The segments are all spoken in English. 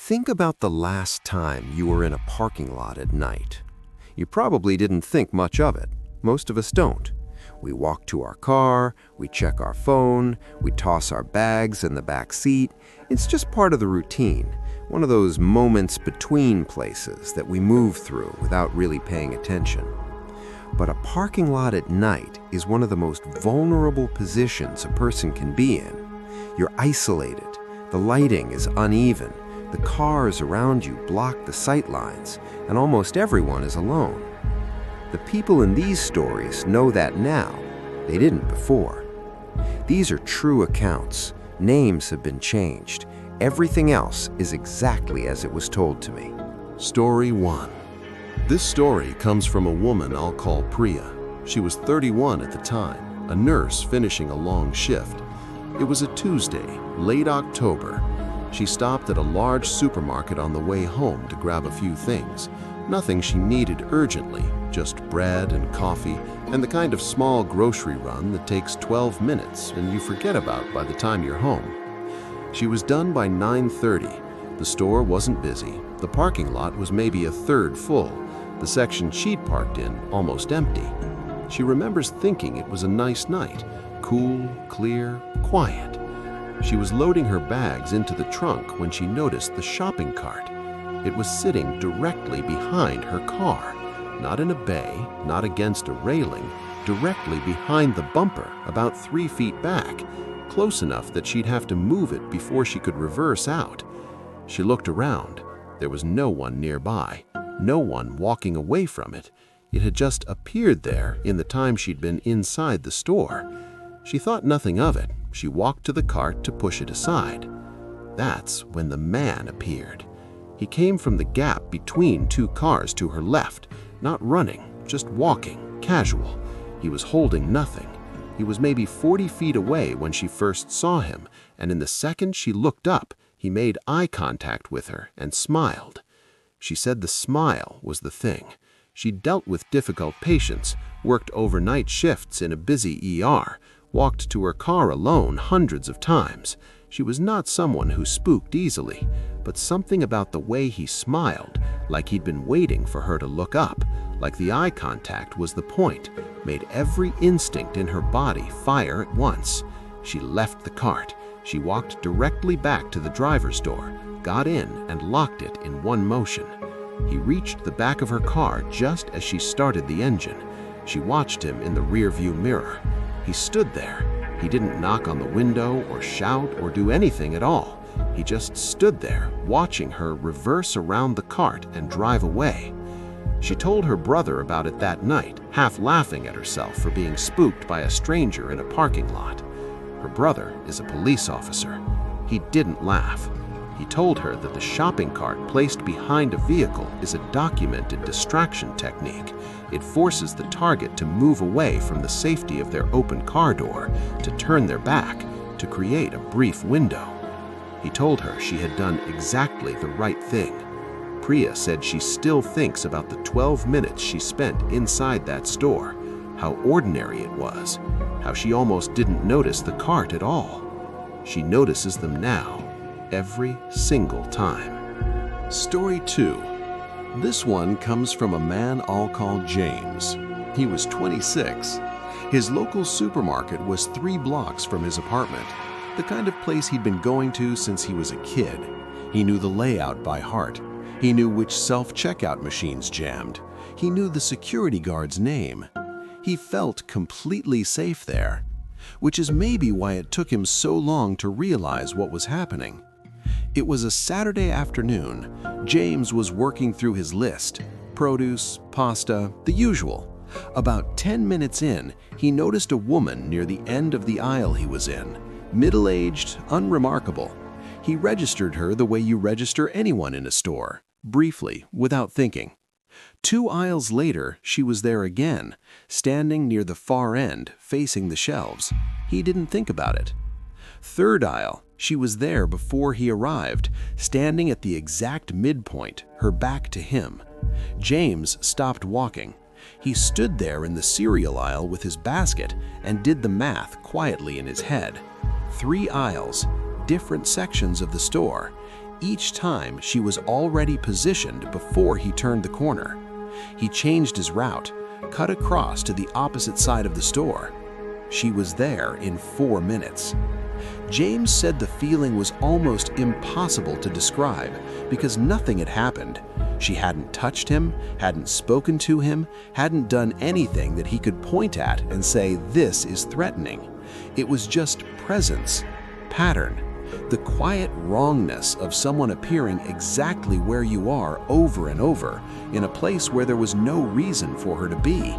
Think about the last time you were in a parking lot at night. You probably didn't think much of it. Most of us don't. We walk to our car, we check our phone, we toss our bags in the back seat. It's just part of the routine, one of those moments between places that we move through without really paying attention. But a parking lot at night is one of the most vulnerable positions a person can be in. You're isolated, the lighting is uneven, the cars around you block the sight lines, and almost everyone is alone. The people in these stories know that now. They didn't before. These are true accounts. Names have been changed. Everything else is exactly as it was told to me. Story 1. This story comes from a woman I'll call Priya. She was 31 at the time, a nurse finishing a long shift. It was a Tuesday, late October. She stopped at a large supermarket on the way home to grab a few things. Nothing she needed urgently, just bread and coffee and the kind of small grocery run that takes 12 minutes and you forget about by the time you're home. She was done by 9:30. The store wasn't busy. The parking lot was maybe a third full. The section she'd parked in almost empty. She remembers thinking it was a nice night, cool, clear, quiet. She was loading her bags into the trunk when she noticed the shopping cart. It was sitting directly behind her car, not in a bay, not against a railing, directly behind the bumper, about 3 feet back, close enough that she'd have to move it before she could reverse out. She looked around. There was no one nearby, no one walking away from it. It had just appeared there in the time she'd been inside the store. She thought nothing of it. She walked to the cart to push it aside. That's when the man appeared. He came from the gap between two cars to her left, not running, just walking, casual. He was holding nothing. He was maybe 40 feet away when she first saw him, and in the second she looked up, he made eye contact with her and smiled. She said the smile was the thing. She dealt with difficult patients, worked overnight shifts in a busy ER, walked to her car alone hundreds of times. She was not someone who spooked easily, but something about the way he smiled, like he'd been waiting for her to look up, like the eye contact was the point, made every instinct in her body fire at once. She left the cart. She walked directly back to the driver's door, got in and locked it in one motion. He reached the back of her car just as she started the engine. She watched him in the rearview mirror. He stood there. He didn't knock on the window or shout or do anything at all. He just stood there, watching her reverse around the cart and drive away. She told her brother about it that night, half laughing at herself for being spooked by a stranger in a parking lot. Her brother is a police officer. He didn't laugh. He told her that the shopping cart placed behind a vehicle is a documented distraction technique. It forces the target to move away from the safety of their open car door, to turn their back, to create a brief window. He told her she had done exactly the right thing. Priya said she still thinks about the 12 minutes she spent inside that store, how ordinary it was, how she almost didn't notice the cart at all. She notices them now, every single time. Story 2. This one comes from a man I'll call James. He was 26. His local supermarket was 3 blocks from his apartment, the kind of place he'd been going to since he was a kid. He knew the layout by heart. He knew which self-checkout machines jammed. He knew the security guard's name. He felt completely safe there, which is maybe why it took him so long to realize what was happening. It was a Saturday afternoon. James was working through his list. Produce, pasta, the usual. About 10 minutes in, he noticed a woman near the end of the aisle he was in. Middle-aged, unremarkable. He registered her the way you register anyone in a store, briefly, without thinking. 2 aisles later, she was there again, standing near the far end, facing the shelves. He didn't think about it. 3rd aisle, she was there before he arrived, standing at the exact midpoint, her back to him. James stopped walking. He stood there in the cereal aisle with his basket and did the math quietly in his head. 3 aisles, different sections of the store. each time she was already positioned before he turned the corner. He changed his route, cut across to the opposite side of the store. She was there in 4 minutes. James said the feeling was almost impossible to describe because nothing had happened. She hadn't touched him, hadn't spoken to him, hadn't done anything that he could point at and say, "This is threatening." It was just presence, pattern, the quiet wrongness of someone appearing exactly where you are over and over in a place where there was no reason for her to be.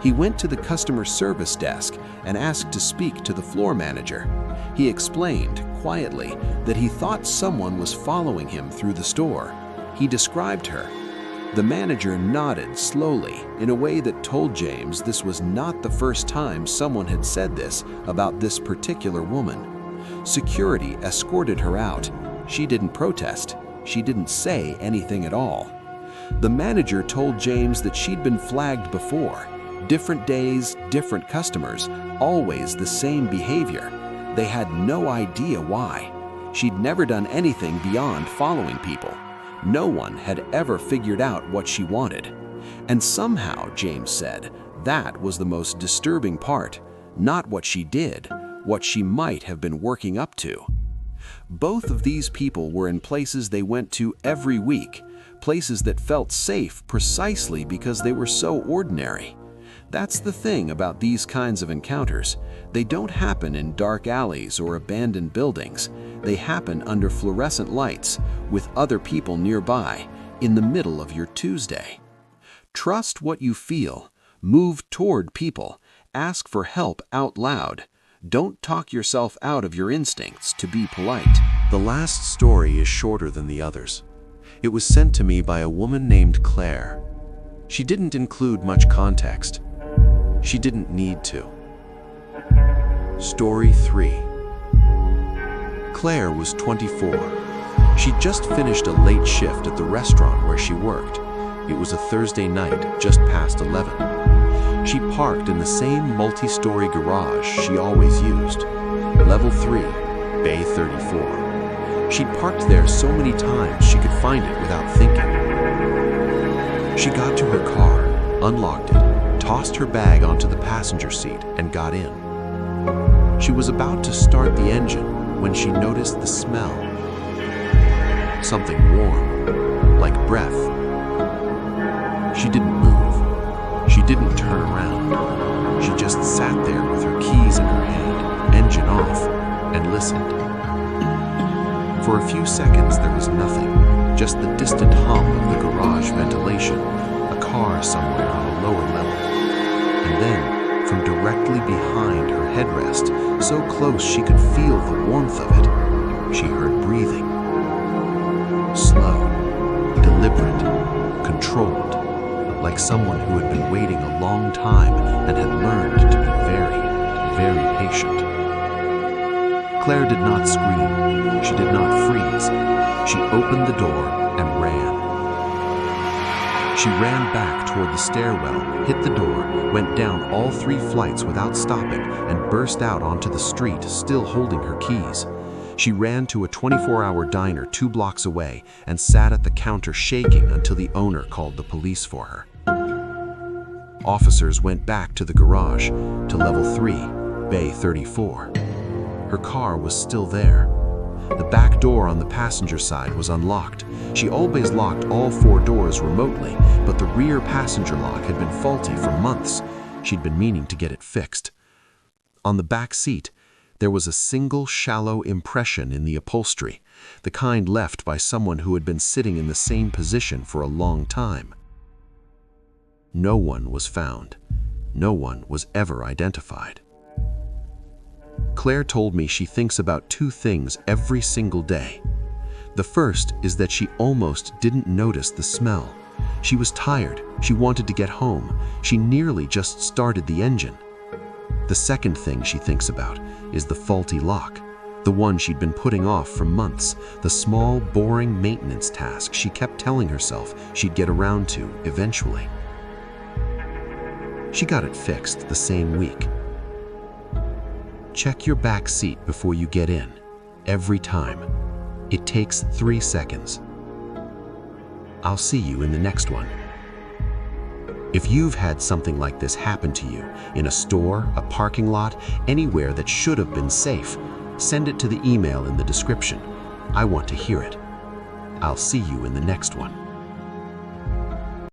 He went to the customer service desk and asked to speak to the floor manager. He explained, quietly, that he thought someone was following him through the store. He described her. The manager nodded slowly in a way that told James this was not the first time someone had said this about this particular woman. Security escorted her out. She didn't protest. She didn't say anything at all. The manager told James that she'd been flagged before. Different days, different customers, always the same behavior. They had no idea why. She'd never done anything beyond following people. No one had ever figured out what she wanted. And somehow, James said, that was the most disturbing part. Not what she did, what she might have been working up to. Both of these people were in places they went to every week, places that felt safe precisely because they were so ordinary. That's the thing about these kinds of encounters. They don't happen in dark alleys or abandoned buildings. They happen under fluorescent lights, with other people nearby, in the middle of your Tuesday. Trust what you feel. Move toward people. Ask for help out loud. Don't talk yourself out of your instincts to be polite. The last story is shorter than the others. It was sent to me by a woman named Claire. She didn't include much context. She didn't need to. Story 3. Claire was 24. She'd just finished a late shift at the restaurant where she worked. It was a Thursday night, just past 11. She parked in the same multi-story garage she always used. Level 3, Bay 34. She'd parked there so many times she could find it without thinking. She got to her car, unlocked it, tossed her bag onto the passenger seat, and got in. She was about to start the engine when she noticed the smell. Something warm, like breath. She didn't move. She didn't turn around. She just sat there with her keys in her hand, engine off, and listened. For a few seconds there was nothing, just the distant hum of the garage ventilation, a car somewhere on a lower level. And then, from directly behind her headrest, so close she could feel the warmth of it, she heard breathing. Slow, deliberate, controlled, like someone who had been waiting a long time and had learned to be very, very patient. Claire did not scream. She did not freeze. She opened the door and ran. She ran back toward the stairwell, hit the door, went down all 3 flights without stopping, and burst out onto the street, still holding her keys. She ran to a 24-hour diner 2 blocks away and sat at the counter shaking until the owner called the police for her. Officers went back to the garage, to level 3, Bay 34. Her car was still there. The back door on the passenger side was unlocked. She always locked all 4 doors remotely, but the rear passenger lock had been faulty for months. She'd been meaning to get it fixed. On the back seat, there was a single shallow impression in the upholstery, the kind left by someone who had been sitting in the same position for a long time. No one was found. No one was ever identified. Claire told me she thinks about 2 things every single day. The first is that she almost didn't notice the smell. She was tired. She wanted to get home. She nearly just started the engine. The second thing she thinks about is the faulty lock, the one she'd been putting off for months, the small, boring maintenance task she kept telling herself she'd get around to eventually. She got it fixed the same week. Check your back seat before you get in, every time. It takes 3 seconds. I'll see you in the next one. If you've had something like this happen to you, in a store, a parking lot, anywhere that should have been safe, send it to the email in the description. I want to hear it. I'll see you in the next one.